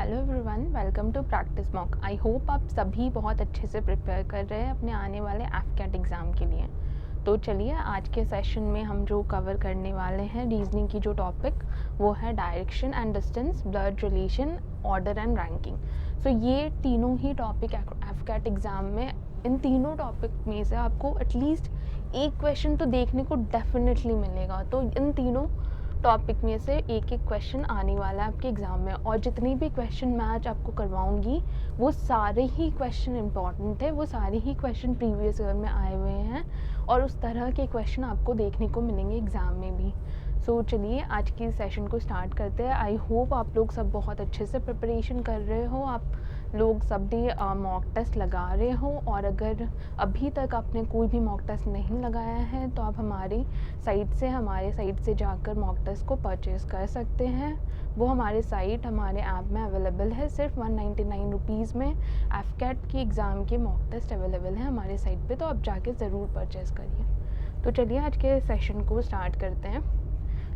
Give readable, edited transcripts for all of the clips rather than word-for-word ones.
Hello everyone, welcome to practice mock. I hope आप सभी बहुत अच्छे से प्रिपेयर कर रहे हैं अपने आने वाले एफकेट एग्ज़ाम के लिए। तो चलिए आज के सेशन में हम जो कवर करने वाले हैं रीजनिंग की जो टॉपिक वो है direction and distance, blood relation, order and ranking. So ये तीनों ही टॉपिक एफकेट एग्ज़ाम में, इन तीनों टॉपिक में से आपको एटलीस्ट एक क्वेश्चन तो देखने को डेफिनेटली मिलेगा। तो इन तीनों टॉपिक में से एक एक क्वेश्चन आने वाला है आपके एग्ज़ाम में, और जितने भी क्वेश्चन मैं आज आपको करवाऊंगी वो सारे ही क्वेश्चन इंपॉर्टेंट है, वो सारे ही क्वेश्चन प्रीवियस ईयर में आए हुए हैं और उस तरह के क्वेश्चन आपको देखने को मिलेंगे एग्ज़ाम में भी। सो चलिए आज की सेशन को स्टार्ट करते हैं। आई होप आप लोग सब बहुत अच्छे से प्रिपरेशन कर रहे हो, आप लोग सब भी मॉक टेस्ट लगा रहे हो, और अगर अभी तक आपने कोई भी मॉक टेस्ट नहीं लगाया है तो आप हमारे साइट से जाकर मॉक टेस्ट को परचेज़ कर सकते हैं। वो हमारे ऐप में अवेलेबल है, सिर्फ 199 रुपीज़ में एफकेट की एग्ज़ाम के मॉक टेस्ट अवेलेबल है हमारे साइट पे, तो आप जाके ज़रूर परचेज़ करिए। तो चलिए आज के सेशन को स्टार्ट करते हैं।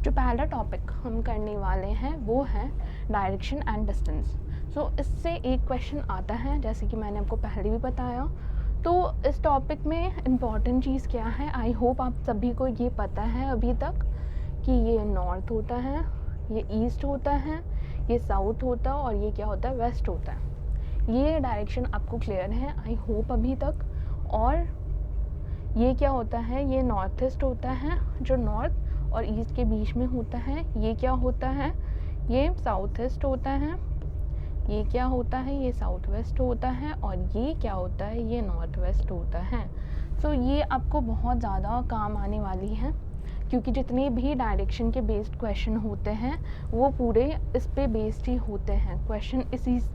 जो पहला टॉपिक हम करने वाले हैं वो है डायरेक्शन एंड डिस्टेंस। सो इससे एक क्वेश्चन आता है, जैसे कि मैंने आपको पहले भी बताया। तो इस टॉपिक में इम्पॉर्टेंट चीज़ क्या है, आई होप आप सभी को ये पता है अभी तक कि ये नॉर्थ होता है, ये ईस्ट होता है, ये साउथ होता है और ये क्या होता है, वेस्ट होता है। ये डायरेक्शन आपको क्लियर है आई होप अभी तक। और ये क्या होता है, ये नॉर्थ ईस्ट होता है जो नॉर्थ और ईस्ट के बीच में होता है। ये क्या होता है, ये साउथ ईस्ट होता है। ये क्या होता है, ये साउथ वेस्ट होता है। और ये क्या होता है, ये नॉर्थ वेस्ट होता है। सो ये आपको बहुत ज़्यादा काम आने वाली है, क्योंकि जितने भी डायरेक्शन के बेस्ड क्वेश्चन होते हैं वो पूरे इस पे बेस्ड ही होते हैं, क्वेश्चन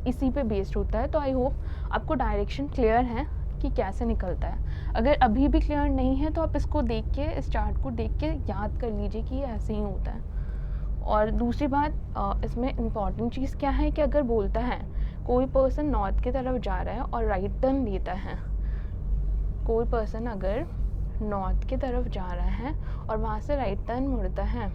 इसी पे बेस्ड होता है। तो आई होप आपको डायरेक्शन क्लियर है कि कैसे निकलता है। अगर अभी भी क्लियर नहीं है तो आप इसको देख के, इस चार्ट को देख के याद कर लीजिए कि ये ऐसे ही होता है। और दूसरी बात, इसमें इम्पॉर्टेंट चीज़ क्या है कि अगर बोलता है कोई पर्सन नॉर्थ की तरफ जा रहा है और राइट टर्न लेता है, कोई पर्सन अगर नॉर्थ की तरफ जा रहा है और वहाँ से राइट टर्न मुड़ता है,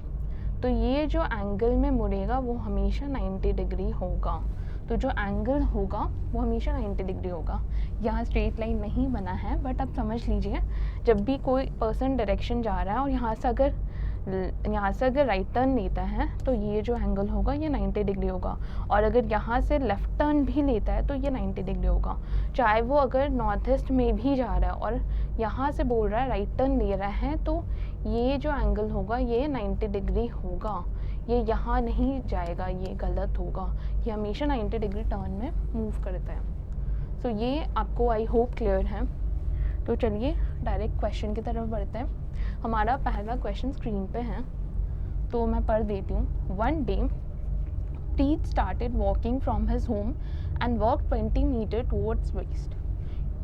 तो ये जो एंगल में मुड़ेगा वो हमेशा 90 डिग्री होगा। तो जो एंगल होगा वो हमेशा 90 डिग्री होगा। यहाँ स्ट्रेट लाइन नहीं बना है, बट आप समझ लीजिए जब भी कोई पर्सन डायरेक्शन जा रहा है और यहाँ से अगर राइट टर्न लेता है तो ये जो एंगल होगा ये 90 डिग्री होगा। और अगर यहाँ से लेफ़्ट टर्न भी लेता है तो ये 90 डिग्री होगा। चाहे वो अगर नॉर्थ ईस्ट में भी जा रहा है और यहाँ से बोल रहा है राइट टर्न ले रहा है, तो ये जो एंगल होगा ये 90 डिग्री होगा। ये यहाँ नहीं जाएगा, ये गलत होगा। ये हमेशा 90 डिग्री टर्न में मूव करता है। सो ये आपको आई होप क्लियर है। तो चलिए डायरेक्ट क्वेश्चन की तरफ बढ़ते हैं। हमारा पहला क्वेश्चन स्क्रीन पे है, तो मैं पढ़ देती हूँ। One day Preet started walking from his home and walked 20 meters towards west.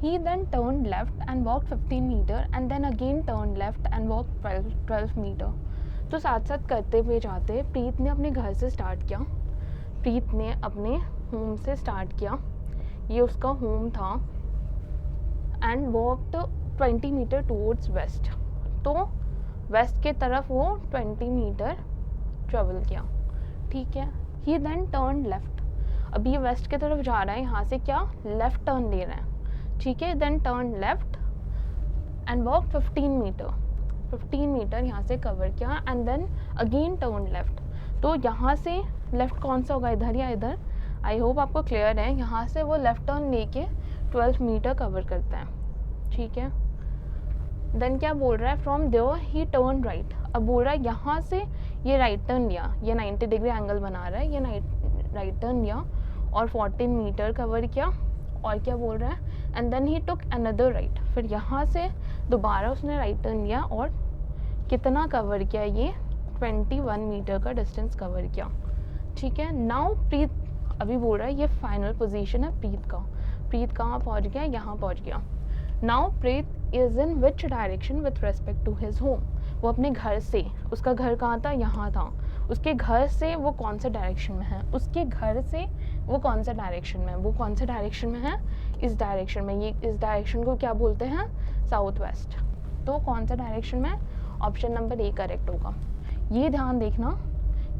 He then turned left and walked 15 meters and then again turned left and walked 12 meters. तो साथ साथ करते हुए जाते प्रीत ने अपने घर से स्टार्ट किया, प्रीत ने अपने होम से स्टार्ट किया, ये उसका होम था, and walked 20 metre towards west. तो वेस्ट के तरफ वो 20 मीटर ट्रेवल किया, ठीक है। ही देन टर्न लेफ्ट, अभी ये वेस्ट की तरफ जा रहा है, यहाँ से क्या लेफ्ट टर्न ले रहा है, ठीक है। Then turn left and walk 15 metre यहाँ से कवर किया, and then again turn left. तो यहाँ से लेफ्ट कौन सा होगा, इधर या इधर, आई होप आपको क्लियर है। यहाँ से वो लेफ्ट टर्न लेके 12 मीटर कवर करता है, ठीक है। देन क्या बोल रहा है, from there he turn right. अब बोल रहा है यहाँ से ये राइट टर्न लिया, ये 90 डिग्री एंगल बना रहा है, ये राइट टर्न लिया और 14 मीटर कवर किया। और क्या बोल रहा है, and then he took another right, फिर यहाँ से दोबारा उसने राइट टर्न लिया और कितना कवर किया, ये 21 मीटर का डिस्टेंस कवर किया, ठीक है। नाउ प्रीत अभी बोल रहा है ये फाइनल पोजीशन है प्रीत का। प्रीत कहाँ पहुँच गया, यहाँ पहुँच गया। Now Preet is in which direction with respect to his home. वो अपने घर से, उसका घर कहाँ था, यहाँ था, उसके घर से वो कौन से डायरेक्शन में है, उसके घर से वो कौन सा डायरेक्शन में है, वो कौन से डायरेक्शन में है, इस डायरेक्शन में। ये इस डायरेक्शन को क्या बोलते हैं, साउथ वेस्ट। तो कौन सा डायरेक्शन में, ऑप्शन नंबर ए करेक्ट होगा। ये ध्यान देखना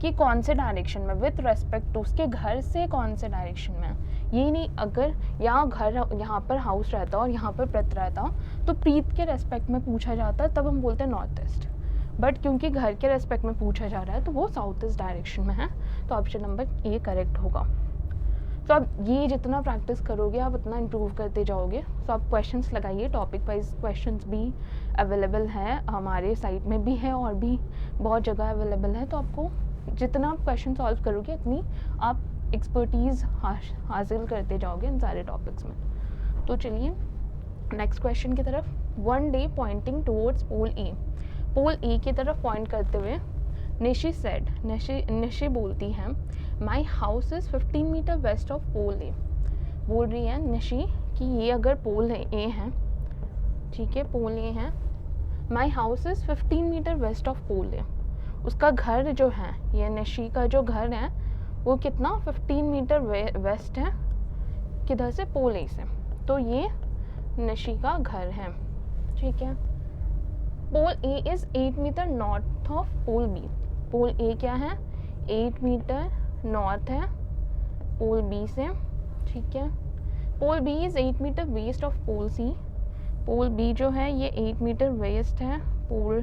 कि कौन से डायरेक्शन में, विथ रेस्पेक्ट टू, उसके घर से कौन से डायरेक्शन में। ये नहीं अगर यहाँ पर हाउस रहता और यहाँ पर प्रीत रहता तो प्रीत के रेस्पेक्ट में पूछा जाता, तब हम बोलते हैं नॉर्थ ईस्ट। बट क्योंकि घर के रेस्पेक्ट में पूछा जा रहा है तो वो साउथ ईस्ट डायरेक्शन में है, तो ऑप्शन नंबर ए करेक्ट होगा। तो आप ये जितना प्रैक्टिस करोगे आप उतना इम्प्रूव करते जाओगे। तो आप क्वेश्चंस लगाइए, टॉपिक वाइज क्वेश्चंस भी अवेलेबल है, हमारे साइट में भी है और भी बहुत जगह अवेलेबल है। तो आपको जितना आप क्वेश्चन सॉल्व करोगे उतनी आप एक्सपर्टीज़ हासिल करते जाओगे इन सारे टॉपिक्स में। तो चलिए नेक्स्ट क्वेश्चन की तरफ। वन डे पॉइंटिंग टूवर्ड्स पोल ए, पोल ए की तरफ पॉइंट करते हुए निशी सेड, निशी बोलती है my house is 15 metre west of pole A. बोल रही है निशी कि ये अगर पोल है ए है, ठीक है, पोल ए है, my house is 15 metre west of pole A. उसका घर जो है, ये निशी का जो घर है वो कितना 15 मीटर वेस्ट है, किधर से, पोल ए से। तो ये निशी का घर है, ठीक है। Pole A is 8 metre north of pole B. Pole A क्या है, 8 मीटर नॉर्थ है पोल बी से, ठीक है। Pole B is 8 metre west of pole C. Pole B जो है ये 8 मीटर वेस्ट है पोल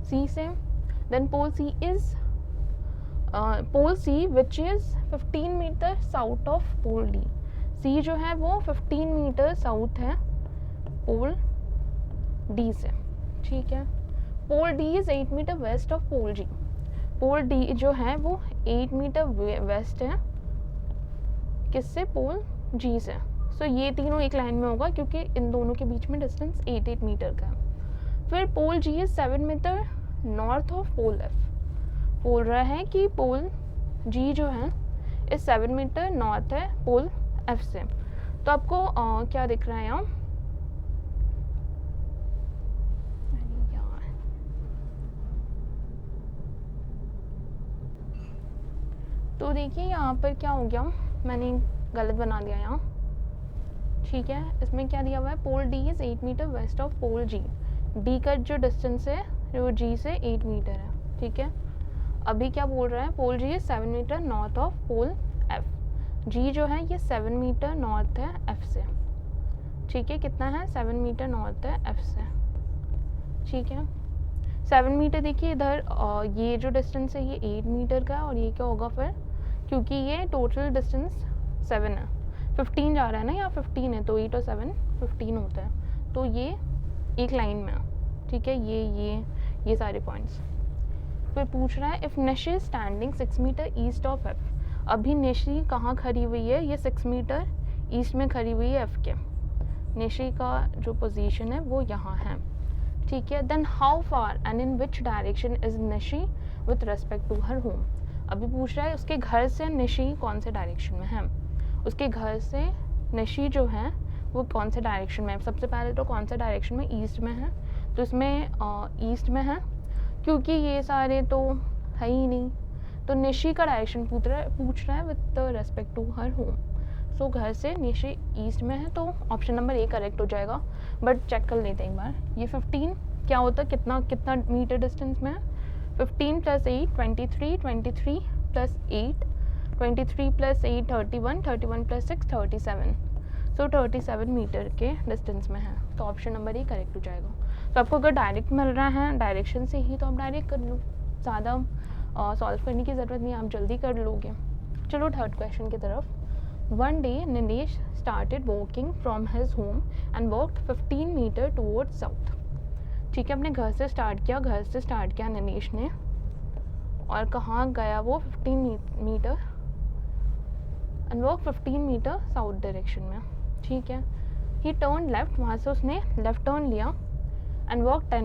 सी से। Then pole C is pole C which is 15 metre south of pole D. C जो है वो 15 मीटर साउथ है पोल डी से, ठीक है। Pole D is 8 metre west of pole G. Pole D जो है वो 8 मीटर वेस्ट है किससे, पोल जी से। सो ये तीनों एक लाइन में होगा क्योंकि इन दोनों के बीच में डिस्टेंस 8 मीटर का है। फिर pole G is 7 metre north of pole F. बोल रहा है कि पोल जी जो है इस 7 मीटर नॉर्थ है पोल एफ से। तो आपको क्या दिख रहा है यहाँ, तो देखिए यहाँ पर क्या हो गया, मैंने गलत बना दिया यहाँ, ठीक है। इसमें क्या दिया हुआ है, pole D is 8 metre west of pole G. D का जो डिस्टेंस है वो जी से 8 मीटर है, ठीक है। अभी क्या बोल रहा है, pole G is 7 metre north of pole F. G जो है ये 7 मीटर नॉर्थ है एफ से, ठीक है। कितना है, 7 मीटर नॉर्थ है एफ से, ठीक है। 7 मीटर देखिए इधर ये जो डिस्टेंस है ये 8 मीटर का है और ये क्या होगा फिर, क्योंकि ये टोटल डिस्टेंस 7 है, 15 जा रहा है ना, यहाँ 15 है, तो 8 और 7 15 होता है। तो ये एक लाइन में है, ठीक है। ये सारे पॉइंट्स। फिर पूछ रहा है if Nishi standing 6 metre east of F. अभी निशी कहाँ खड़ी हुई है, ये 6 मीटर ईस्ट में खड़ी हुई है एफ के। निशी का जो पोजीशन है वो यहाँ है, ठीक है। Then how far and in which direction is Nishi with respect to her home. अभी पूछ रहा है उसके घर से निशी कौन से डायरेक्शन में है। उसके घर से निशी जो है वो कौन से डायरेक्शन में है, सबसे पहले तो कौन से डायरेक्शन में, ईस्ट में है। तो इसमें ईस्ट में है क्योंकि ये सारे तो है ही नहीं, तो निशी का डायरेक्शन पूछ रहा है with respect to her home. So घर से निशी ईस्ट में है, तो ऑप्शन नंबर ए करेक्ट हो जाएगा। बट चेक कर लेते हैं एक बार, ये 15 क्या होता है, कितना मीटर डिस्टेंस में है, 15 + 8 23, 23 + 8 23 + 8 31, 31 + 6 37। सो 37 मीटर के डिस्टेंस में है, तो ऑप्शन नंबर ए करेक्ट हो जाएगा। तो आपको अगर डायरेक्ट मिल रहा है डायरेक्शन से ही तो आप डायरेक्ट कर लो, ज़्यादा सॉल्व करने की ज़रूरत नहीं, आप जल्दी कर लोगे। चलो थर्ड क्वेश्चन की तरफ। One day Nilesh started walking from his home and walked 15 metre towards south. ठीक है, अपने घर से स्टार्ट किया निलेश ने, और कहाँ गया वो 15 metre and walk 15 metre south direction में, ठीक है। ही टर्न लेफ्ट, वहाँ से उसने लेफ्ट टर्न लिया एंड वॉक 10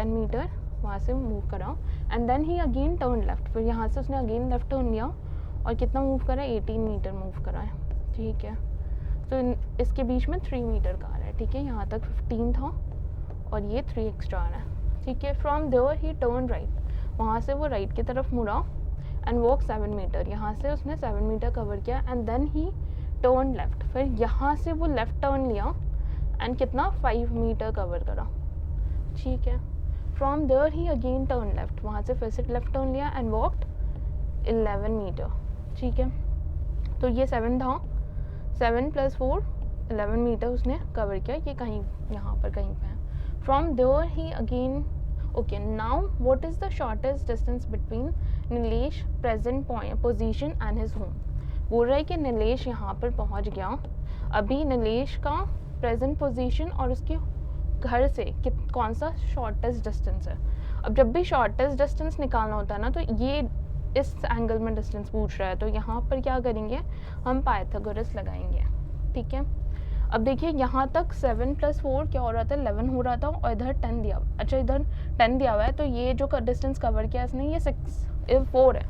मीटर वहाँ से मूव करा and then he again turn left, फिर यहाँ से उसने अगेन लेफ्ट टर्न लिया और कितना मूव करा, 18 मीटर मूव करा है, ठीक है। तो इसके बीच में 3 मीटर का आ रहा है, ठीक है। यहाँ तक 15 था और ये 3 एक्स्ट्रा आ रहा है, ठीक है। From there he turn right, वहाँ से वो राइट की तरफ मुड़ा एंड वॉक 7 मीटर, यहाँ से उसने 7 मीटर कवर किया and then he turn left, फिर यहाँ से वो लेफ्ट टर्न लिया एंड कितना 5 मीटर कवर करा, ठीक है। From there he again turn left, वहाँ से फिर से लेफ्ट टर्न लिया एंड वॉकड 11 मीटर, ठीक है। तो ये 7 था, 7 + 4 11 मीटर उसने कवर किया, ये कहीं यहाँ पर कहीं पे है। From there he again, okay now what is the shortest distance between Nilesh present position and his home. बोल रहा है कि नीलेश यहाँ पर पहुँच गया, अभी नीलेश का प्रेजेंट पोजीशन और उसके घर से कौन सा शॉर्टेस्ट डिस्टेंस है। अब जब भी शॉर्टेस्ट डिस्टेंस निकालना होता है ना, तो ये इस एंगल में डिस्टेंस पूछ रहा है, तो यहाँ पर क्या करेंगे, हम पाइथागोरस लगाएंगे, ठीक है। अब देखिए यहाँ तक 7 + 4 क्या हो रहा था, 11 हो रहा था, और इधर 10 दिया, अच्छा इधर 10 दिया हुआ है, तो ये जो डिस्टेंस कवर किया इसने ये 4 है,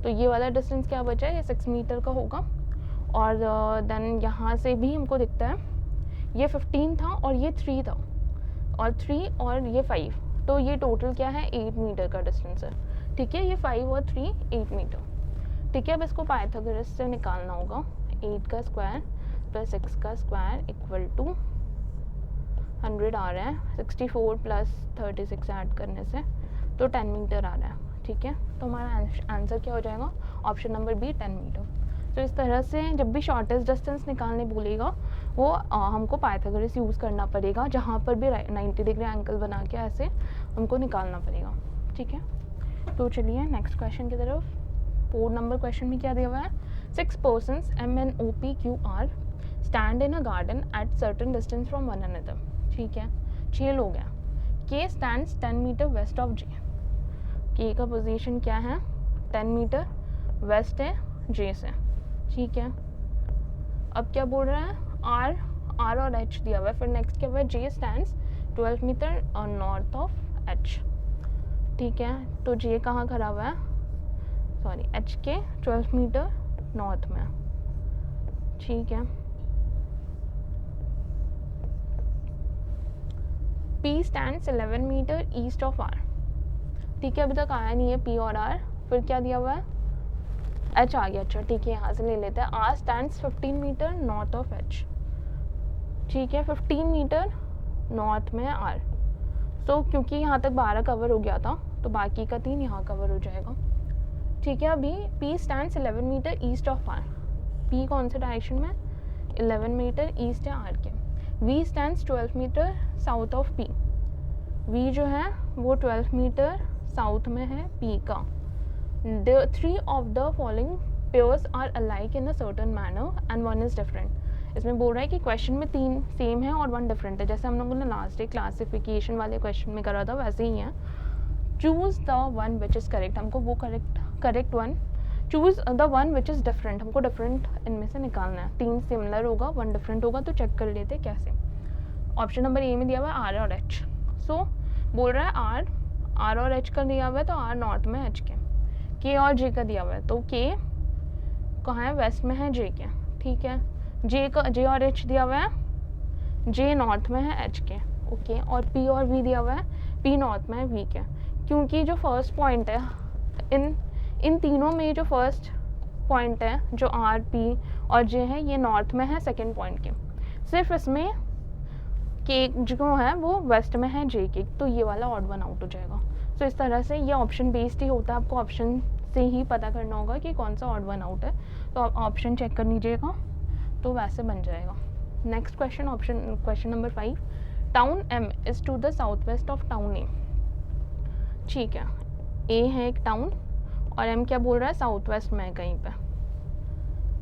तो ये वाला डिस्टेंस क्या बचा है, ये 6 मीटर का होगा। और देन यहाँ से भी हमको दिखता है ये 15 था और ये 3 था, और 3 और ये 5, तो ये टोटल क्या है 8 मीटर का डिस्टेंस है, ठीक है। ये 5 और 3 8 मीटर, ठीक है। अब इसको पाइथागोरस से निकालना होगा, 8 का स्क्वायर + 6 का स्क्वायर = 100 आ रहा है, 64 + 36 ऐड करने से तो 10 मीटर आ रहा है, ठीक है। तो हमारा आंसर क्या हो जाएगा, ऑप्शन नंबर बी 10 मीटर। तो इस तरह से जब भी शॉर्टेस्ट डिस्टेंस निकालने बोलेगा वो हमको पाइथागोरस यूज़ करना पड़ेगा, जहाँ पर भी 90 डिग्री एंगल बना के ऐसे हमको निकालना पड़ेगा, ठीक है। तो चलिए नेक्स्ट क्वेश्चन की तरफ। 4 नंबर क्वेश्चन में क्या दिया हुआ है, 6 persons MNOPQR stand in a garden at certain distance from one another, ठीक है। 6 लोग हैं, के स्टैंड्स 10 मीटर वेस्ट ऑफ जे, के का पोजीशन क्या है 10 मीटर वेस्ट है जे से, ठीक है। अब क्या बोल रहा है, आर और एच दिया हुआ है, फिर नेक्स्ट क्या हुआ है, J stands 12 metre north of H, ठीक है। तो जे कहाँ खड़ा हुआ है, सॉरी एच के 12 मीटर नॉर्थ में, ठीक है। P stands 11 metre east of R, ठीक है। अभी तक आया नहीं है पी और आर, फिर क्या दिया हुआ है, एच आ गया, अच्छा ठीक है, यहाँ से ले लेते हैं। R stands 15 metre north of H, ठीक है। 15 मीटर नॉर्थ में आर, तो क्योंकि यहाँ तक 12 कवर हो गया था तो बाकी का 3 यहाँ कवर हो जाएगा, ठीक है। अभी P stands 11 metre east of R, P कौन से डायरेक्शन में, 11 मीटर ईस्ट है आर के। V stands 12 metre south of P, V जो है वो 12 मीटर साउथ में है पी का। The 3 of the following pairs are alike in a certain manner and one is different। इसमें बोल रहा है कि क्वेश्चन में 3 सेम है और 1 डिफरेंट है, जैसे हम लोगों ने लास्ट डे क्लासिफिकेशन वाले क्वेश्चन में करा था वैसे ही है। Choose the one which is correct, हमको वो correct one, choose the one which is different, हमको डिफरेंट इनमें से निकालना है। 3 सिमिलर होगा 1 डिफरेंट होगा, तो चेक कर लेते कैसे। ऑप्शन नंबर ए में दिया हुआ है आर और एच, सो बोल रहा है आर और एच का दिया हुआ है, तो आर नॉर्थ में एच के और जे का दिया हुआ है, तो के कहाँ है, वेस्ट में है जे के, ठीक है। जे और एच दिया हुआ है, जे नॉर्थ में है एच के, ओके। और पी और वी दिया हुआ है, पी नॉर्थ में है वी के। क्योंकि जो फर्स्ट पॉइंट है इन तीनों में जो फर्स्ट पॉइंट है जो आर पी और जे है ये नॉर्थ में है सेकेंड पॉइंट के, सिर्फ इसमें के जो है वो वेस्ट में है जे के, तो ये वाला ऑड वन आउट हो जाएगा। तो इस तरह से ये ऑप्शन बेस्ड ही होता है, आपको ऑप्शन से ही पता करना होगा कि कौन सा ऑड वन आउट है, तो आप ऑप्शन चेक कर लीजिएगा तो वैसे बन जाएगा। Next question number 5, town M is to the south west of town A, ठीक है। ए है एक टाउन और एम क्या बोल रहा है, साउथ वेस्ट में है कहीं पे।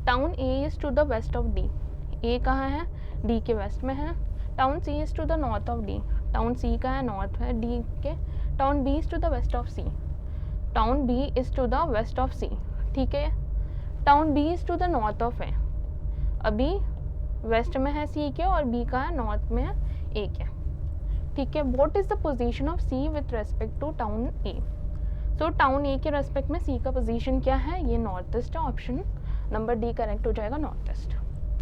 Town A is to the west of D, A कहाँ है, डी के वेस्ट में है। Town C is to the north of D, town C का है नॉर्थ है डी के। Town B is to the west of C, town B is to the west of C, ठीक है। Town B is to the north of A, अभी west में है सी के और बी का है नॉर्थ में है ए के, ठीक है। What is the position of C with respect to town A, तो टाउन ए के रेस्पेक्ट में सी का पोजीशन क्या है, ये नॉर्थ ईस्ट है, ऑप्शन नंबर डी करेक्ट हो जाएगा, नॉर्थ ईस्ट।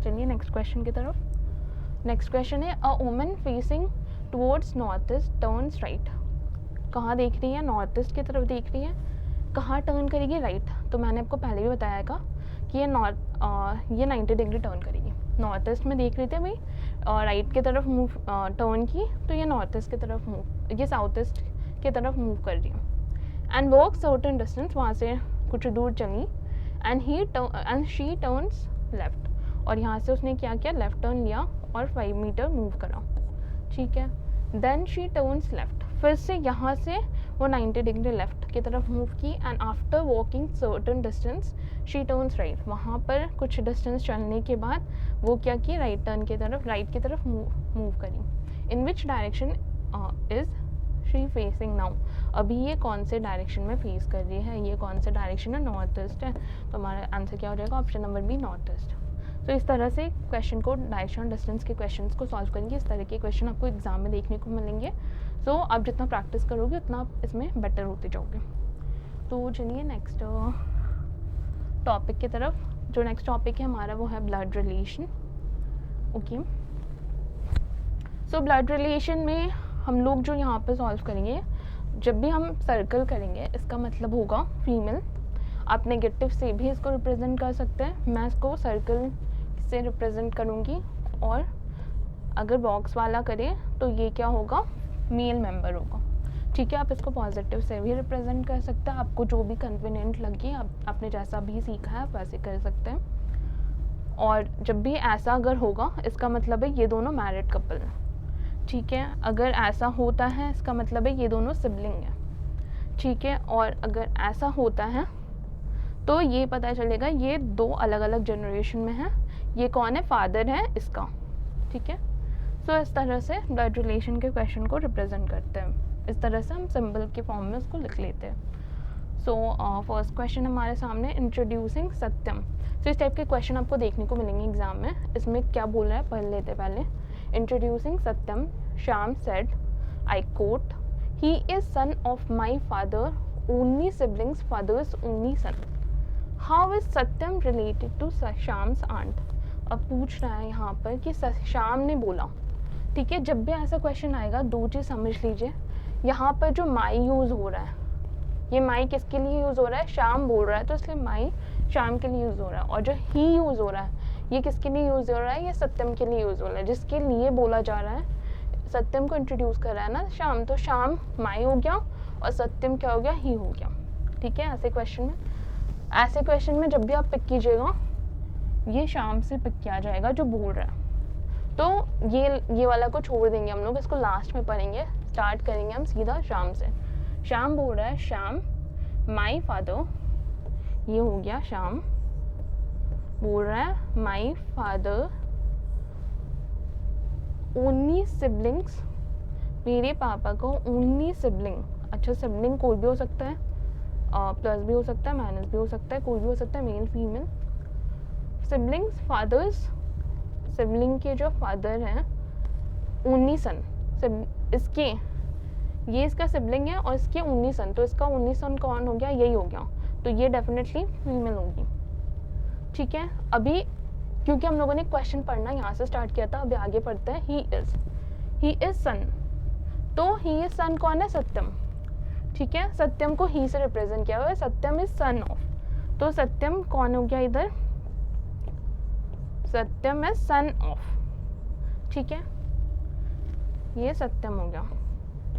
चलिए नेक्स्ट क्वेश्चन की तरफ। नेक्स्ट क्वेश्चन है, a woman facing towards north east turns right, कहाँ देख रही है, नॉर्थ ईस्ट की तरफ देख रही है, कहाँ टर्न करेगी, राइट। तो मैंने आपको पहले भी बताया था कि ये 90 डिग्री टर्न करेगी, नॉर्थ ईस्ट में देख रही थी भाई, राइट की तरफ मूव टर्न की, तो ये नॉर्थ ईस्ट की तरफ मूव, ये साउथ ईस्ट की तरफ मूव कर रही है। एंड वॉक सर्टन डिस्टेंस, वहाँ से कुछ दूर चली एंड शी टर्न्स लेफ्ट, और यहाँ से उसने क्या किया, लेफ्ट टर्न लिया और 5 मीटर मूव करा, ठीक है। देन शी टर्न्स लेफ्ट, फिर से यहाँ से वो 90 डिग्री लेफ्ट की तरफ मूव की and after walking certain distance she turns right, वहाँ पर कुछ डिस्टेंस चलने के बाद वो क्या की, राइट टर्न की तरफ, राइट की तरफ मूव करी। In which direction is she facing now, अभी ये कौन से डायरेक्शन में फेस कर रही है, ये कौन से डायरेक्शन है, नॉर्थ ईस्ट है, तो हमारा आंसर क्या हो जाएगा, option number B north east. तो इस तरह से क्वेश्चन को, डायरेक्शन डिस्टेंस के क्वेश्चंस को सॉल्व करेंगे। इस तरह के क्वेश्चन आपको एग्जाम में देखने को मिलेंगे। सो आप जितना प्रैक्टिस करोगे उतना आप इसमें बेटर होते जाओगे। तो चलिए नेक्स्ट टॉपिक की तरफ। जो नेक्स्ट टॉपिक है हमारा वो है blood relation. Okay, so blood relation में हम लोग जो यहाँ पर सॉल्व करेंगे, जब भी हम सर्कल करेंगे इसका मतलब होगा फीमेल। आप नेगेटिव से भी इसको रिप्रेजेंट कर सकते हैं, मैं इसको सर्कल से रिप्रेजेंट करूँगी, और अगर बॉक्स वाला करें तो ये क्या होगा, मेल मेंबर होगा, ठीक है। आप इसको पॉजिटिव से भी रिप्रेजेंट कर सकते हैं, आपको जो भी कन्वीनियंट लगे, आपने जैसा भी सीखा है आप वैसे कर सकते हैं। और जब भी ऐसा अगर होगा इसका मतलब है ये दोनों मैरिड कपल हैं, ठीक है। अगर ऐसा होता है इसका मतलब है ये दोनों सिबलिंग हैं, ठीक है। और अगर ऐसा होता है तो ये पता चलेगा ये दो अलग अलग जनरेशन में हैं, ये कौन है, फादर है इसका, ठीक है। सो इस तरह से ब्लड रिलेशन के क्वेश्चन को रिप्रेजेंट करते हैं, इस तरह से हम सिंबल के फॉर्म में उसको लिख लेते हैं। सो फर्स्ट क्वेश्चन हमारे सामने, इंट्रोड्यूसिंग सत्यम। सो इस टाइप के क्वेश्चन आपको देखने को मिलेंगे एग्जाम में। इसमें क्या बोल रहा है पढ़ लेते पहले। Introducing Satyam, Shyam said, I quote, he is son of my father, only siblings, father's only son. How is Satyam related to Shyam's aunt. अब पूछ रहा है यहाँ पर कि श्याम ने बोला, ठीक है। जब भी ऐसा क्वेश्चन आएगा दो चीज़ समझ लीजिए, यहाँ पर जो माई यूज़ हो रहा है, ये माई किसके लिए यूज़ हो रहा है, श्याम बोल रहा है तो इसलिए माई श्याम के लिए यूज़ हो रहा है। और जो ही यूज़ हो रहा है ये किसके लिए यूज़ हो रहा है, ये सत्यम के लिए यूज़ हो रहा है, जिसके लिए बोला जा रहा है, सत्यम को इंट्रोड्यूस कर रहा है ना श्याम, तो श्याम माई हो गया और सत्यम क्या हो गया, ही हो गया, ठीक है। ऐसे क्वेश्चन में जब भी आप पिक कीजिएगा ये श्याम से पिक किया जाएगा जो बोल रहा है, तो ये वाला को छोड़ देंगे हम लोग, इसको लास्ट में पढ़ेंगे। स्टार्ट करेंगे हम सीधा श्याम से। श्याम बोल रहा है, श्याम माई फादर, ये हो गया श्याम बोल रहा है माई फादर ओनली सिबलिंग्स, मेरे पापा को ओनली सिबलिंग, अच्छा सिबलिंग कोई भी हो सकता है, प्लस भी हो सकता है, माइनस भी हो सकता है, कोई भी हो सकता है, male female. Siblings, father's, sibling के जो फादर हैं, ओनली सन, इसके ये इसका सिबलिंग है और इसके ओनली सन, तो इसका ओनली सन कौन हो गया, यही हो गया, तो ये डेफिनेटली फीमेल होगी, ठीक है। अभी क्योंकि हम लोगों ने क्वेश्चन पढ़ना यहाँ से स्टार्ट किया था, अभी आगे पढ़ते हैं। ही इज सन, तो ही इज सन कौन है, सत्यम, ठीक है। सत्यम को ही से रिप्रेजेंट किया हुआ है, सत्यम इज सन ऑफ, तो सत्यम कौन हो गया इधर, सत्यम इज सन ऑफ, ठीक है, ये सत्यम हो गया,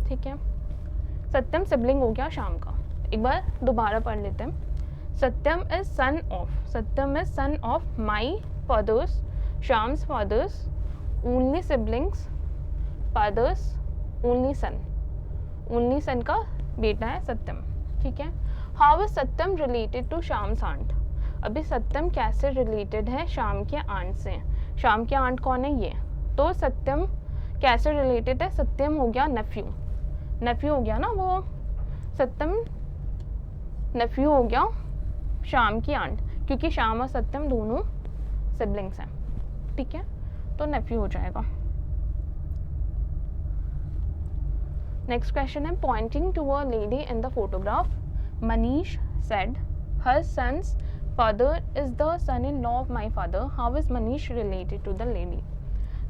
ठीक है। सत्यम सिबलिंग हो गया श्याम का। एक बार दोबारा पढ़ लेते हैं। Satyam is son of, Satyam is son of my father's, Shyam's father's, only siblings, father's only son का बेटा है सत्यम, ठीक है। How is Satyam related to Shyam's aunt. अभी सत्यम कैसे रिलेटेड है श्याम के आंट से, श्याम के आंट कौन है, ये, तो सत्यम कैसे रिलेटेड है, सत्यम हो गया नेफ्यू हो गया ना, वो सत्यम नेफ्यू हो गया श्याम की आंट, क्योंकि श्याम और सत्यम दोनों सिबलिंग्स हैं, ठीक है, तो नेफ्यू हो जाएगा। नेक्स्ट क्वेश्चन है, pointing to a lady in the photograph, Manish said her son's father is the son in law of my father, how is Manish related to the lady.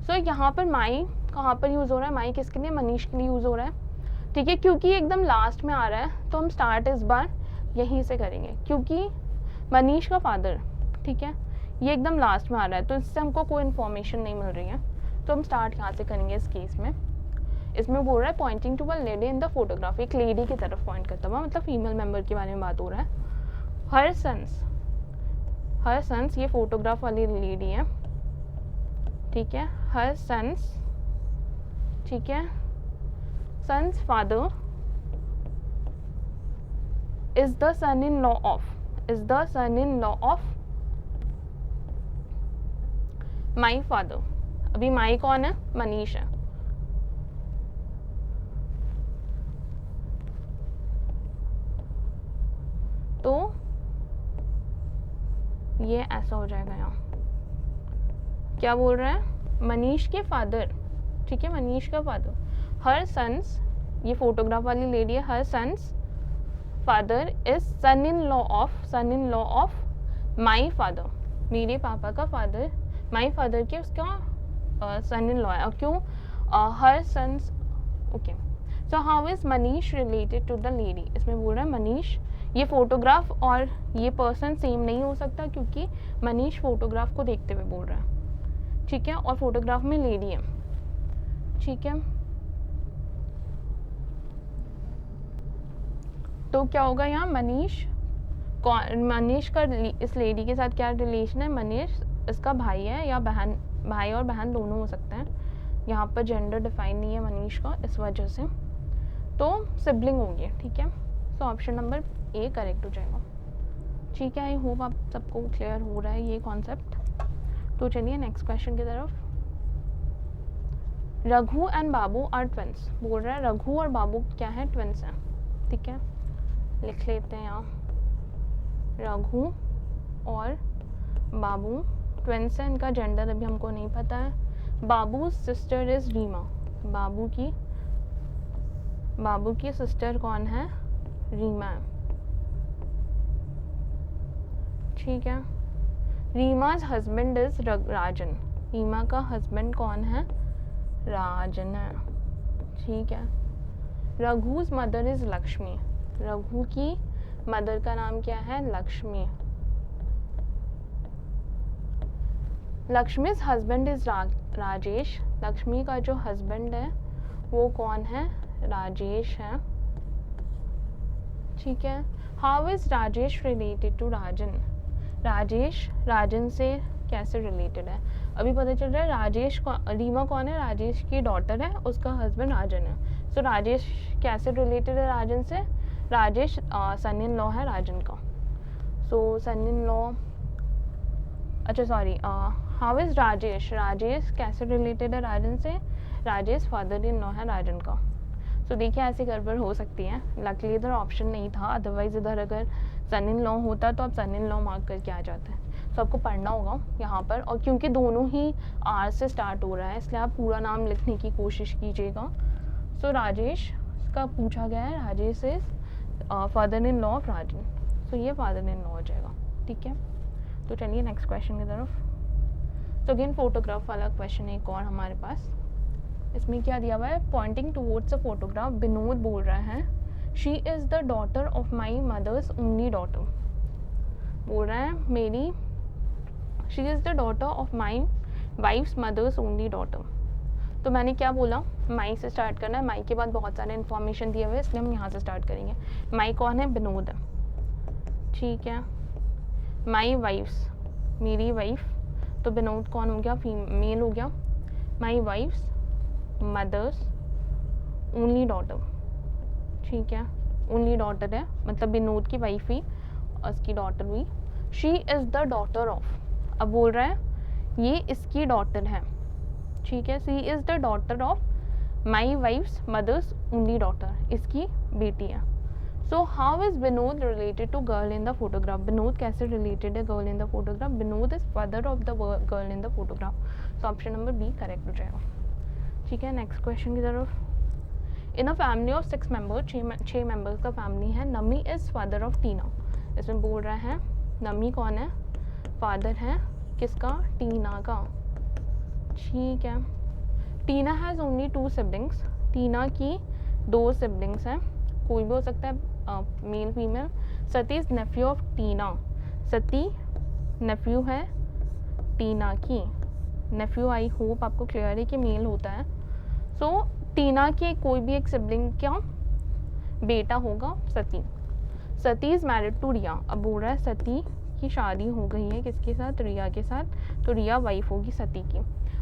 So यहाँ पर माई कहाँ पर यूज़ हो रहा है, माई किसके लिए, मनीष के लिए यूज़ हो रहा है, ठीक है। क्योंकि एकदम लास्ट में आ रहा है तो हम स्टार्ट इस बार यहीं से करेंगे, क्योंकि मनीष का फादर, ठीक है, ये एकदम लास्ट में आ रहा है तो इससे हमको कोई इन्फॉर्मेशन नहीं मिल रही है, तो हम स्टार्ट यहाँ से करेंगे इस केस में। इसमें बोल रहा है pointing to a lady in the photograph, एक लेडी की तरफ पॉइंट करता हुआ, मतलब फीमेल मेंबर के बारे में बात हो रहा है। हर सन्स ये फोटोग्राफ वाली लेडी है, ठीक है। हर सन्स, ठीक है, sons father is the son-in-law of my father। अभी माई कौन है? मनीष है। तो ये ऐसा हो जाएगा यहाँ, क्या बोल रहा है? मनीष के फादर, ठीक है, मनीष का फादर। हर सन्स, ये फोटोग्राफ वाली लेडी है, her son's father is son in law of my father, मेरे पापा का फादर, माई फादर के उसका सन इन लॉ है। और क्यों her son's? Okay, so how is Manish related to the lady? इसमें बोल रहा है मनीष, ये फोटोग्राफ और ये पर्सन सेम नहीं हो सकता क्योंकि मनीष फोटोग्राफ को देखते हुए बोल रहा है, ठीक है, और फोटोग्राफ में लेडी है, ठीक है। तो क्या होगा यहाँ? मनीष का इस लेडी के साथ क्या रिलेशन है? मनीष इसका भाई है या बहन, भाई और बहन दोनों हो सकते हैं, यहाँ पर जेंडर डिफाइन नहीं है मनीष का, इस वजह से तो सिबलिंग होंगे, ठीक है। सो ऑप्शन नंबर ए करेक्ट हो जाएगा, ठीक है। आई होप आप सबको क्लियर हो रहा है ये कॉन्सेप्ट। तो चलिए नेक्स्ट क्वेश्चन की तरफ। Raghu and Babu are twins, बोल रहा है रघु और बाबू क्या है? ट्विंस हैं, ठीक है, लिख लेते हैं यहाँ। रघु और बाबू ट्विंस हैं, इनका जेंडर अभी हमको नहीं पता है। बाबू सिस्टर इज रीमा, बाबू की सिस्टर कौन है? रीमा है, ठीक है। रीमाज हस्बैंड इज राजन, रीमा का हस्बैंड कौन है? राजन है, ठीक है। रघुज मदर इज लक्ष्मी, रघु की मदर का नाम क्या है? लक्ष्मी। लक्ष्मीज हस्बैंड इज राजेश, लक्ष्मी का जो हस्बैंड है वो कौन है? राजेश है, ठीक है। How is Rajesh related to Rajan? Rajesh Rajan से कैसे रिलेटेड है? अभी पता चल रहा है राजेश रीमा कौन है? राजेश की डॉटर है, उसका हस्बैंड राजन है। सो राजेश कैसे रिलेटेड है राजन से? राजेश सन इन लॉ है राजन का। सो सन इन लॉ, अच्छा सॉरी, हाउ इज राजेश कैसे रिलेटेड है राजन से? राजेश फादर इन लॉ है राजन का। सो देखिए ऐसी गड़बड़ हो सकती है, लकीली इधर ऑप्शन नहीं था, अदरवाइज इधर अगर सन इन लॉ होता तो आप सन इन लॉ मार्क करके आ जाते हैं। सो आपको पढ़ना होगा यहाँ पर, और क्योंकि दोनों ही आर से स्टार्ट हो रहा है इसलिए आप पूरा नाम लिखने की कोशिश कीजिएगा। सो राजेश का पूछा गया है, Rajesh is father in law of Rajan, so ये फादर इन लॉ हो जाएगा, ठीक है। तो चलिए नेक्स्ट क्वेश्चन की तरफ। तो अगेन फोटोग्राफ वाला क्वेश्चन एक और हमारे पास, इसमें क्या दिया हुआ है? Pointing towards a photograph, Vinod बोल रहा है she is the daughter of my mother's only daughter, बोल रहा है मेरी, she is the daughter of my wife's mother's only daughter. तो मैंने क्या बोला? माई से स्टार्ट करना है, माई के बाद बहुत सारे इन्फॉर्मेशन दिए हुए हैं इसलिए हम यहाँ से स्टार्ट करेंगे। माई कौन है? विनोद है, ठीक है। माई वाइफ्स, मेरी वाइफ, तो विनोद कौन हो गया? मेल हो गया। माई वाइफ्स मदर्स ओनली डॉटर, ठीक है, ओनली डॉटर है मतलब विनोद की वाइफ हुई और उसकी डॉटर हुई। She is the daughter of, अब बोल रहा है ये इसकी डॉटर है, ठीक है। She is the daughter of my wife's mother's only daughter, इसकी बेटी है। So how is Vinod related to girl in the photograph? Vinod कैसे रिलेटेड है girl in the photograph? Vinod is father of the girl in the photograph, so option number B correct हो जाएगा, ठीक है। Next question की तरफ। In a family of 6 member, 6 members का family है, नमी इज़ फादर ऑफ टीना, इसमें बोल रहा है नमी कौन है? फादर है किसका? टीना का, ठीक है। Tina has only 2 siblings, Tina की 2 सिबलिंग्स हैं, कोई भी हो सकता है male female. Sati is nephew of Tina, Sati nephew है टीना की, नेफ्यू आई होप आपको क्लियर है कि मेल होता है। सो टीना के कोई भी एक सिबलिंग का बेटा होगा सती। सती इज़ मैरिड टू रिया। अब बोल रहा है सती की शादी हो गई है किसके साथ, रिया के साथ, तो रिया वाइफ होगी सती की।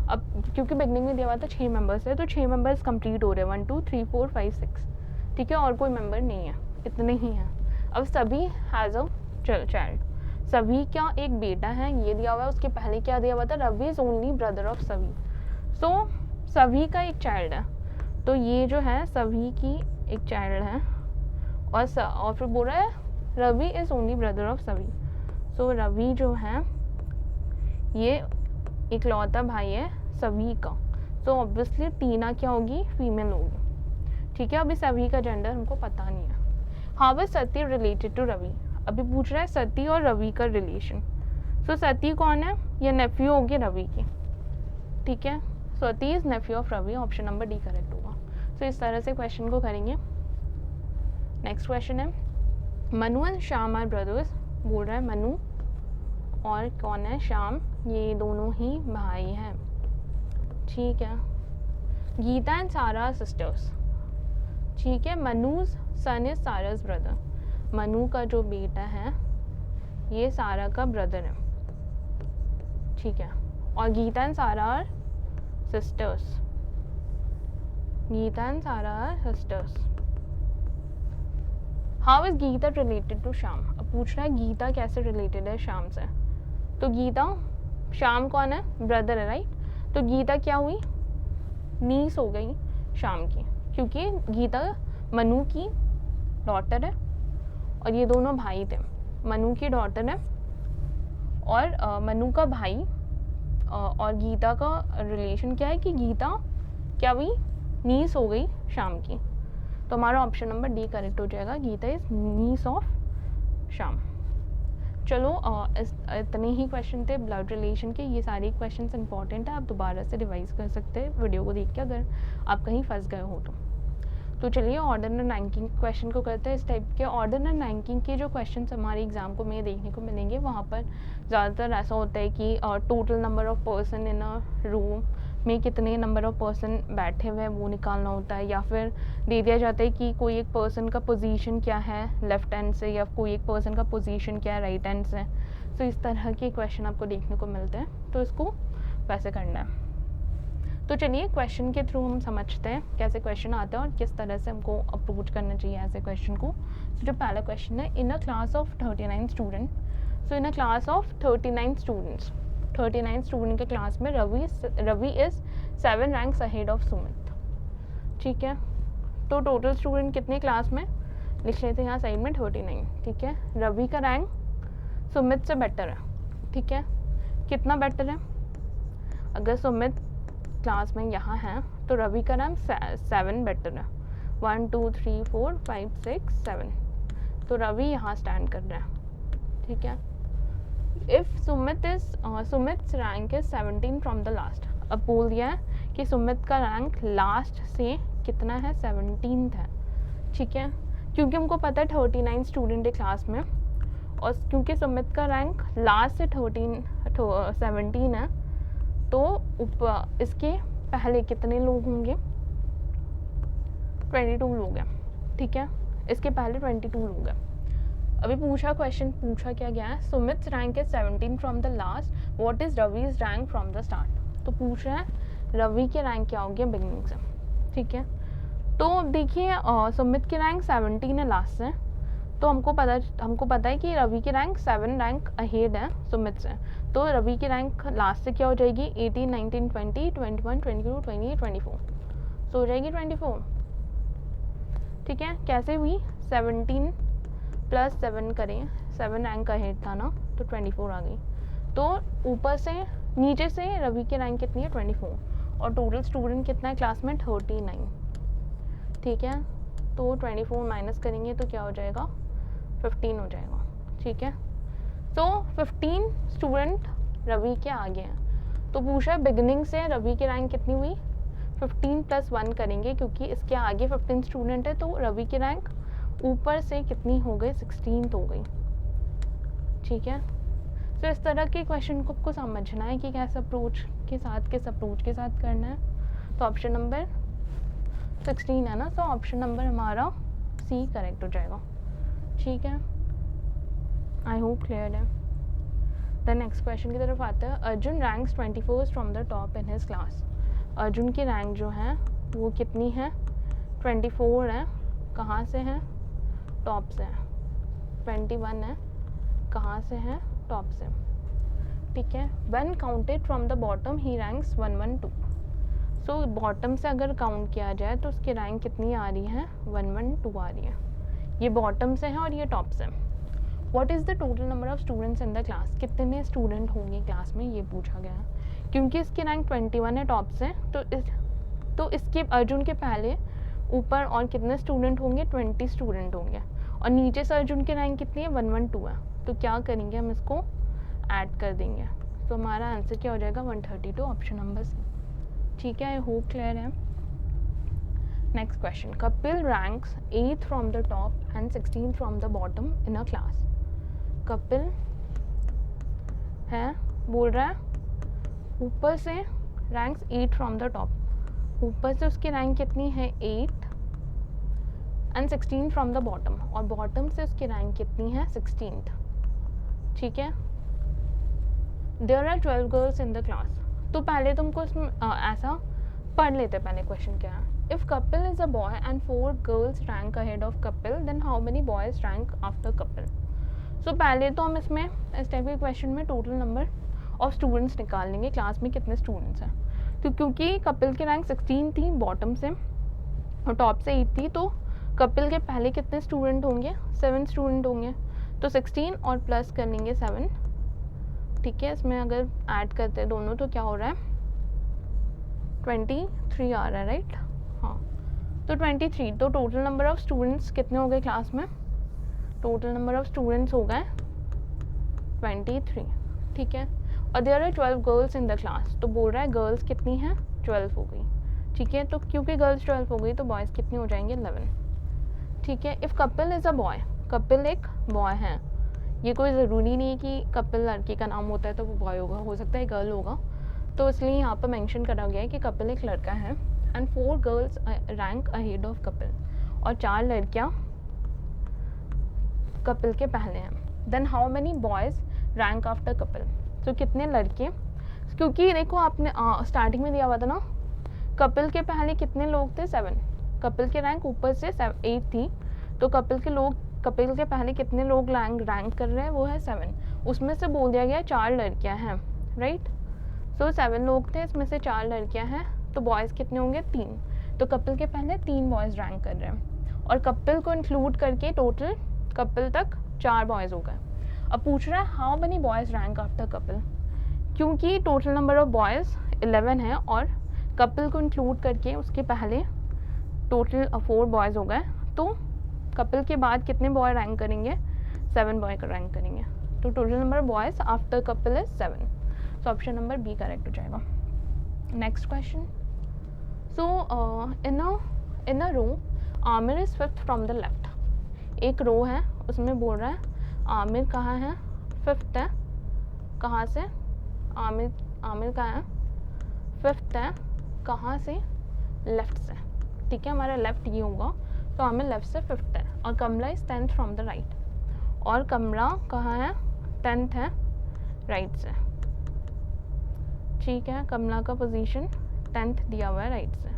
अब क्योंकि बिगनिंग में दिया हुआ था 6 मेंबर्स है, तो 6 मेंबर्स कंप्लीट हो रहे हैं, 1 2 3 4 5 6, ठीक है, और कोई मेंबर नहीं है, इतने ही हैं। अब सभी हैज़ अ चाइल्ड, सभी का एक बेटा है, ये दिया हुआ है। उसके पहले क्या दिया हुआ था, Ravi is only brother of सभी, सो सभी का एक चाइल्ड है, तो ये जो है सभी की एक चाइल्ड है। और फिर बोल रहा है Ravi is only brother of सभी, सो रवि जो है ये इकलौता भाई है सभी का, सो ऑब्वियसली टीना क्या होगी, फीमेल होगी, ठीक है। अभी सभी का जेंडर हमको पता नहीं है। How is Sati related to Ravi, अभी पूछ रहा है सती और रवि का रिलेशन। सो सती कौन है, ये नेफ्यू होगी रवि की, ठीक है। Sati is nephew of Ravi, option number D correct होगा। सो इस तरह से क्वेश्चन को करेंगे। नेक्स्ट क्वेश्चन है Manu and Shyam are brothers, बोल रहा है मनु और कौन है, श्याम, ये दोनों ही भाई हैं, ठीक है। गीता एंड सारा सिस्टर्स, ठीक है। मनुज सन इज साराज ब्रदर, मनु का जो बेटा है ये सारा का ब्रदर है, ठीक है। और Gita and Sara are sisters, Gita and Sara are sisters. How is Gita related to Shyam, अब पूछ रहा है गीता कैसे रिलेटेड है श्याम से, तो गीता, श्याम कौन है, ब्रदर है, राइट। तो गीता क्या हुई, नीस हो गई श्याम की, क्योंकि गीता मनु की डॉटर है और ये दोनों भाई थे। मनु की डॉटर है और मनु का भाई, और गीता का रिलेशन क्या है कि गीता क्या हुई, नीस हो गई श्याम की, तो हमारा ऑप्शन नंबर डी करेक्ट हो जाएगा, Gita is niece of Shyam. चलो इतने ही क्वेश्चन थे ब्लड रिलेशन के, ये सारे क्वेश्चंस इंपॉर्टेंट है, आप दोबारा से रिवाइज कर सकते हैं वीडियो को देख के अगर आप कहीं फंस गए हो तो चलिए ऑर्डिनल रैंकिंग क्वेश्चन को करते हैं। इस टाइप के ऑर्डिनल रैंकिंग के जो क्वेश्चंस हमारे एग्जाम को में देखने को मिलेंगे, वहाँ पर ज़्यादातर ऐसा होता है कि total number of person in a room में कितने नंबर ऑफ पर्सन बैठे हुए हैं वो निकालना होता है, या फिर दे दिया जाता है कि कोई एक पर्सन का पोजीशन क्या है लेफ्ट हैंड से, या कोई एक पर्सन का पोजीशन क्या है राइट हैंड से। तो इस तरह के क्वेश्चन आपको देखने को मिलते हैं, तो इसको वैसे करना है। तो चलिए क्वेश्चन के थ्रू हम समझते हैं कैसे क्वेश्चन आते हैं और किस तरह से हमको अप्रोच करना चाहिए ऐसे क्वेश्चन को। तो जो पहला क्वेश्चन है, in a class of 39 student, so in a class of 39 students, 39 student के क्लास में Ravi is 7 ranks ahead of Sumit, ठीक है। तो टोटल स्टूडेंट कितने क्लास में, लिख लेते हैं यहाँ साइड में 39, ठीक है। रवि का रैंक सुमित से बेटर है, ठीक है। कितना बेटर है, अगर सुमित क्लास में यहाँ है तो रवि का रैंक 7 बेटर है, 1 2 3 4 5 6 7, तो रवि यहाँ स्टैंड कर रहा है, ठीक है। If Sumit rank is 17 from the last, अब बोल दिया है कि सुमित का रैंक लास्ट से कितना है, 17th है, ठीक है। क्योंकि हमको पता है 39 स्टूडेंट है क्लास में, और क्योंकि सुमित का रैंक लास्ट से 17 है, तो इसके पहले कितने लोग होंगे, 22 लोग हैं, ठीक है। इसके पहले 22 लोग हैं। अभी क्वेश्चन पूछा क्या गया है, Sumit rank is 17 from the last, what is Ravi's rank from the start, तो पूछ रहा है रवि के रैंक क्या होंगे बिगनिंग से, ठीक है। तो देखिए सुमित के रैंक 17 है लास्ट से, तो हमको पता है कि रवि की रैंक 7 रैंक अहेड है सुमित से, तो रवि की रैंक लास्ट से क्या हो जाएगी, 18 19 20 21 22 28 24, तो हो जाएगी 24, ठीक है। कैसे हुई, 17 + 7 करें, 7 रैंक अहेड था ना, तो 24 आ गई। तो ऊपर से नीचे से रवि की रैंक कितनी है, 24, और टोटल स्टूडेंट कितना है क्लास में, 39, ठीक है। तो 24 माइनस करेंगे तो क्या हो जाएगा, 15 हो जाएगा, ठीक है। तो 15 स्टूडेंट रवि के आगे हैं, तो पूछा बिगनिंग से रवि की रैंक कितनी हुई, 15 + 1 करेंगे, क्योंकि इसके आगे 15 स्टूडेंट है, तो रवि की रैंक ऊपर से कितनी हो गई, 16th हो गई, ठीक है। तो इस तरह के क्वेश्चन को आपको समझना है कि किस अप्रोच के साथ करना है। तो ऑप्शन नंबर 16 है ना, तो ऑप्शन नंबर हमारा सी करेक्ट हो जाएगा, ठीक है, आई होप क्लियर है। द नेक्स्ट क्वेश्चन की तरफ आता है। Arjun ranks 21st from the top in his class. Arjun की रैंक जो है वो कितनी है? 24 है। कहाँ से है? टॉप से है। 21 है। कहाँ से है? टॉप से। ठीक है, when counted from the bottom he ranks 112। So bottom से अगर काउंट किया जाए तो उसकी रैंक कितनी आ रही है? 112 आ रही है। ये बॉटम से है और ये टॉप से। What is the total number of students in the class? कितने स्टूडेंट होंगे क्लास में, ये पूछा गया है। क्योंकि इसकी रैंक 21 है टॉप से, तो इसके अर्जुन के पहले ऊपर और कितने स्टूडेंट होंगे? 20 स्टूडेंट होंगे। और नीचे से अर्जुन की रैंक कितनी है? 112 है। तो क्या करेंगे हम, इसको ऐड कर देंगे। तो हमारा आंसर क्या हो जाएगा? 132, ऑप्शन नंबर सी। ठीक है, आई होप क्लियर है। Next question. Kapil ranks 8th from the top and 16th from the bottom in a class. Kapil है, बोल रहा है ऊपर से रैंक्स 8 फ्रॉम द टॉप। ऊपर से उसकी रैंक कितनी है? 8 एंड 16 फ्रॉम द बॉटम, और बॉटम से उसकी रैंक कितनी है? 16th। ठीक है, there are 12 girls in the class. तो पहले तुमको इसमें ऐसा पढ़ लेते पहले क्वेश्चन क्या है। If Kapil is a boy and 4 girls rank ahead of Kapil, then how many boys rank after Kapil. So पहले तो हम इसमें इस टाइप के क्वेश्चन में टोटल नंबर ऑफ स्टूडेंट्स निकाल लेंगे, क्लास में कितने स्टूडेंट्स हैं। तो क्योंकि कपिल की रैंक 16 थी बॉटम से और टॉप से 8 थी, तो कपिल के पहले कितने स्टूडेंट होंगे? 7 स्टूडेंट होंगे। तो 16 और प्लस कर लेंगे 7। ठीक है, इसमें अगर ऐड करते हैं दोनों तो क्या हो रहा है? 23 आ रहा है, राइट? हाँ, तो 23। तो टोटल नंबर ऑफ स्टूडेंट्स कितने हो गए क्लास में? टोटल नंबर ऑफ स्टूडेंट्स हो गए 23। ठीक है, और there are 12 girls in the class. तो बोल रहा है गर्ल्स कितनी हैं? 12 हो गई। ठीक है, तो क्योंकि गर्ल्स 12 हो गई तो बॉयज़ कितने हो जाएंगे? 11। ठीक है, if Kapil is a boy, Kapil एक बॉय है। ये कोई ज़रूरी नहीं है कि कपिल लड़के का नाम होता है तो वो बॉय होगा, हो सकता है गर्ल होगा। तो इसलिए यहाँ पर मेंशन करा गया है कि कपिल एक लड़का है। And 4 girls rank ahead of Kapil, और 4 लड़कियाँ कपिल के पहले हैं। Then how many boys rank after Kapil. तो कितने लड़के, क्योंकि देखो आपने स्टार्टिंग में दिया हुआ था ना, कपिल के पहले कितने लोग थे? 7। कपिल की रैंक ऊपर से 8 थी, तो कपिल के पहले कितने लोग रैंक कर रहे हैं? वो है 7। उसमें से बोल दिया गया 4 लड़कियां हैं, राइट? सो 7 लोग थे, इसमें से 4 लड़कियां हैं, तो बॉयज़ कितने होंगे? 3। तो कपिल के पहले 3 बॉयज़ रैंक कर रहे हैं, और कपिल को इंक्लूड करके टोटल कपिल तक 4 बॉयज़ हो गए। अब पूछ रहा है how many boys rank after Kapil, क्योंकि टोटल नंबर ऑफ बॉयज़ 11 है और कपिल को इंक्लूड करके उसके पहले टोटल 4 बॉयज़ हो गए। तो कपिल के बाद कितने बॉय रैंक करेंगे? 7 बॉय रैंक करेंगे। तो total number boys after Kapil is 7। So option number B correct हो जाएगा। Next question. So in a row Aamir is 5th from the left. एक रो है, उसमें बोल रहा है आमिर कहाँ है? 5th है। कहाँ से? आमिर कहाँ है? 5th है। कहाँ से? लेफ्ट से। ठीक है, हमारा लेफ्ट ये होगा, तो आमिर लेफ्ट से 5th है। और Kamala is 10th from the right, और कमला कहाँ है? 10th है राइट से। ठीक है, कमला का पोजीशन 10th दिया हुआ है राइट से।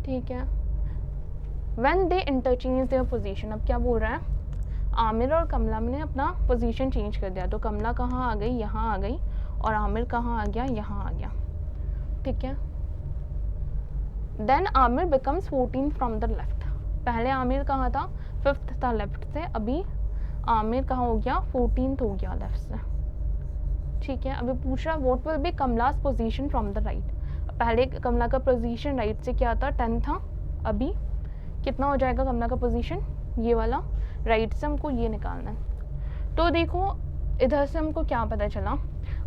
ठीक है, when they interchange their position. अब क्या बोल रहा है? आमिर और कमला ने अपना पोजीशन चेंज कर दिया, तो कमला कहाँ आ गई? यहाँ आ गई, और आमिर कहाँ आ गया? यहाँ आ गया। ठीक है, then Aamir becomes 14 from the left. पहले आमिर कहाँ था? 5th था लेफ्ट से, अभी आमिर कहाँ हो गया? 14th हो गया लेफ्ट से। ठीक है, अभी पूछ रहा what will be Kamala's position from the right. पहले कमला का पोजीशन राइट से क्या था? 10 था, अभी कितना हो जाएगा कमला का पोजीशन? ये वाला राइट से हमको ये निकालना है। तो देखो इधर से हमको क्या पता चला,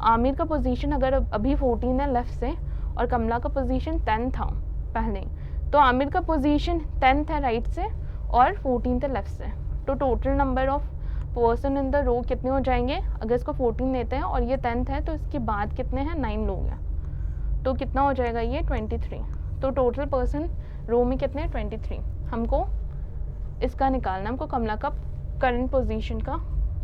आमिर का पोजीशन अगर अभी 14 है लेफ्ट से और कमला का पोजीशन 10 था पहले, तो आमिर का पोजीशन 10th है राइट से और 14th है लेफ्ट से। तो total number of person in the row कितने हो जाएंगे? अगर इसको 14 लेते हैं और ये 10th है, तो इसके बाद कितने हैं? 9 लोग हैं, तो कितना हो जाएगा ये? 23। तो टोटल पर्सन रो में कितने? 23। हमको इसका निकालना, हमको कमला का करंट पोजीशन का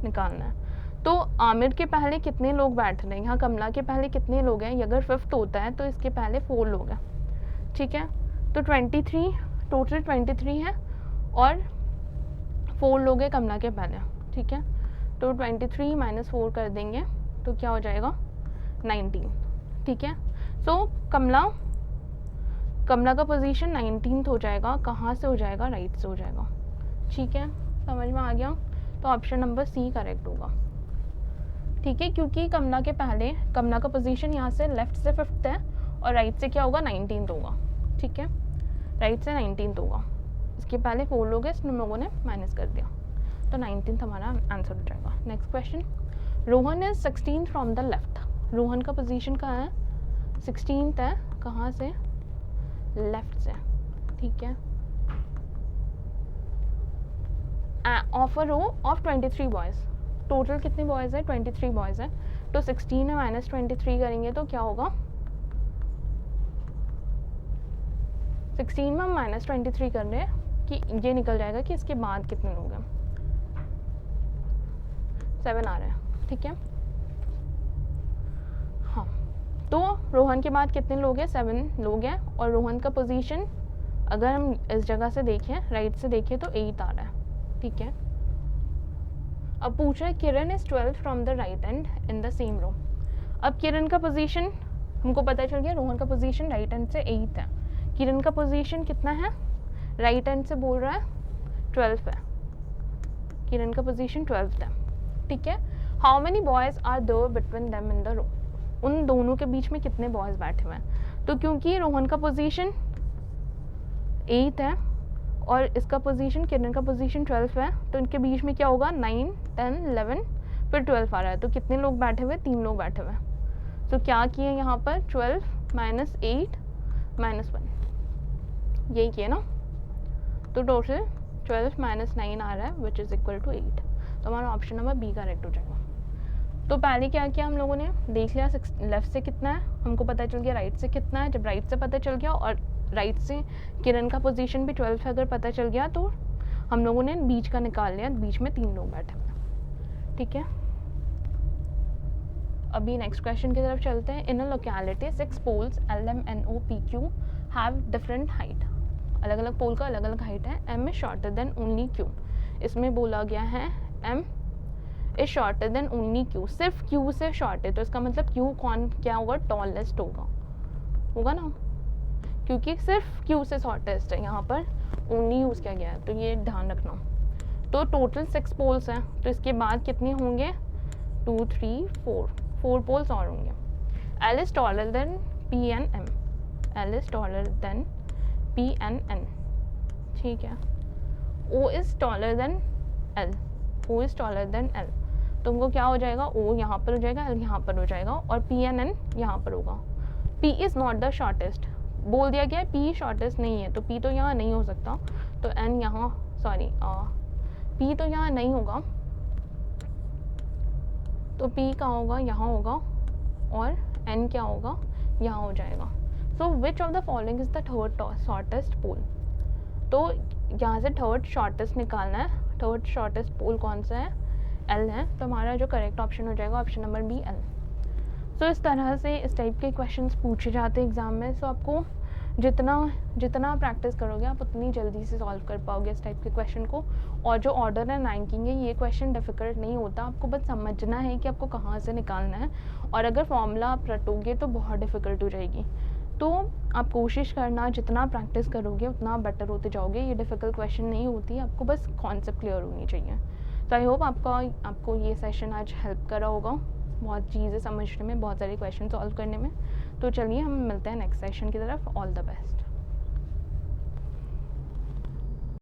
निकालना है। तो आमिर के पहले कितने लोग बैठ रहे हैं, यहाँ कमला के पहले कितने लोग हैं, ये अगर 5th होता है तो इसके पहले 4 लोग हैं, ठीक है। तो 23 टोटल 23 है और 4 लोग हैं कमला के पहले, ठीक है। तो 23 - 4 कर देंगे तो क्या हो जाएगा 19, ठीक है। सो कमला का पोजीशन 19th हो जाएगा, कहाँ से हो जाएगा, राइट से हो जाएगा, ठीक है। समझ में आ गया। तो ऑप्शन नंबर सी करेक्ट होगा, ठीक है, क्योंकि कमला के पहले कमला का पोजीशन यहाँ से लेफ्ट से 5th है और राइट से क्या होगा 19th होगा, ठीक है। राइट से 19th होगा, इसके पहले 4 लोग हैं, इसमें लोगों ने माइनस कर दिया, तो 19th हमारा आंसर हो जाएगा। Next question, Rohan is 16th from the left. Rohan का पोजीशन कहाँ है, 16th है, कहाँ से, लेफ्ट से, ठीक है। Of a row of 23 boys, total कितने बॉयज़ है, 23 बॉयज़ है। तो 16 में -23 करेंगे तो क्या होगा, 16 में हम -23 कर रहे हैं कि ये निकल जाएगा कि इसके बाद कितने लोग हैं, 7 आ रहे हैं, ठीक है। हाँ, तो रोहन के बाद कितने लोग हैं, 7 लोग हैं, और रोहन का पोजीशन अगर हम इस जगह से देखें, राइट से देखें तो 8 आ रहा है, ठीक है। अब पूछ रहा है Kiran is 12 from the right and in the same row. अब किरण का पोजीशन हमको पता चल गया, रोहन का पोजीशन राइट हैंड से 8 है, किरण का पोजीशन कितना है, राइट हैंड से बोल रहा है 12 है, किरण का पोजीशन 12 है, ठीक है। How many boys are there between them in the row, उन दोनों के बीच में कितने बॉयज़ बैठे हुए हैं। तो क्योंकि रोहन का पोजीशन 8 है और इसका पोजीशन किरण का पोजीशन 12 है, तो इनके बीच में क्या होगा 9, 10, 11 फिर 12 आ रहा है, तो कितने लोग बैठे हुए, 3 लोग बैठे हुए हैं। तो क्या किए यहाँ पर 12 - 8 - 1 यही किए ना, तो टोटल 12 - 9 आ रहा है विच इज़ इक्वल टू 8, तो हमारा ऑप्शन नंबर बी करेक्ट हो जाएगा। तो पहले क्या किया हम लोगों ने, देख लिया लेफ़्ट से कितना है, हमको पता चल गया राइट से कितना है। जब राइट से पता चल गया और राइट से किरण का पोजीशन भी 12 अगर पता चल गया तो हम लोगों ने बीच का निकाल लिया, बीच में 3 लोग बैठे हुए, ठीक है। अभी नेक्स्ट क्वेश्चन की तरफ चलते हैं। In a locality 6 poles LMNOPQ have different height, अलग अलग पोल का अलग अलग हाइट है। M is shorter than only Q, इसमें बोला गया है M is shorter than only Q, सिर्फ Q से शॉर्ट है, तो इसका मतलब Q कौन क्या होगा, टॉलेस्ट होगा ना, क्योंकि सिर्फ Q से शॉर्टेस्ट है, यहाँ पर ओनली यूज़ किया गया है, तो ये ध्यान रखना। तो टोटल 6 पोल्स हैं, तो इसके बाद कितने होंगे 2, 3, 4 पोल्स और होंगे। L is taller than P and M, L is taller than P and N, ठीक है। O is taller than L, O is taller than L, तुमको क्या हो जाएगा, O यहाँ पर हो जाएगा, L यहाँ पर हो जाएगा, और P एंड N यहाँ पर होगा। P is not the shortest, बोल दिया गया है P शॉर्टेस्ट नहीं है, तो P तो यहाँ नहीं हो सकता, तो N यहाँ P तो यहाँ नहीं होगा, तो P कहाँ होगा, यहाँ होगा, और N क्या होगा, यहाँ हो जाएगा। So which of the following is the third shortest pole, तो यहाँ से थर्ड शॉर्टेस्ट निकालना है, थर्ड शॉर्टेस्ट पोल कौन सा है, L है, तो हमारा जो करेक्ट ऑप्शन हो जाएगा ऑप्शन नंबर बी L। सो इस तरह से इस टाइप के क्वेश्चंस पूछे जाते हैं एग्ज़ाम में। सो आपको जितना प्रैक्टिस करोगे आप उतनी जल्दी से सॉल्व कर पाओगे इस टाइप के क्वेश्चन को। और जो ऑर्डर एंड रैंकिंग है, ये क्वेश्चन डिफ़िकल्ट नहीं होता, आपको बस समझना है कि आपको कहाँ से निकालना है, और अगर फॉर्मूला आप रटोगे तो बहुत डिफ़िकल्ट हो जाएगी। तो आप कोशिश करना, जितना प्रैक्टिस करोगे उतना बेटर होते जाओगे। ये डिफ़िकल्ट क्वेश्चन नहीं होती, आपको बस कॉन्सेप्ट क्लियर होनी चाहिए। तो आई होप आपको ये सेशन आज हेल्प करा होगा बहुत चीज़ें समझने में, बहुत सारे क्वेश्चन सॉल्व करने में। तो चलिए हम मिलते हैं नेक्स्ट सेशन की तरफ। All the best.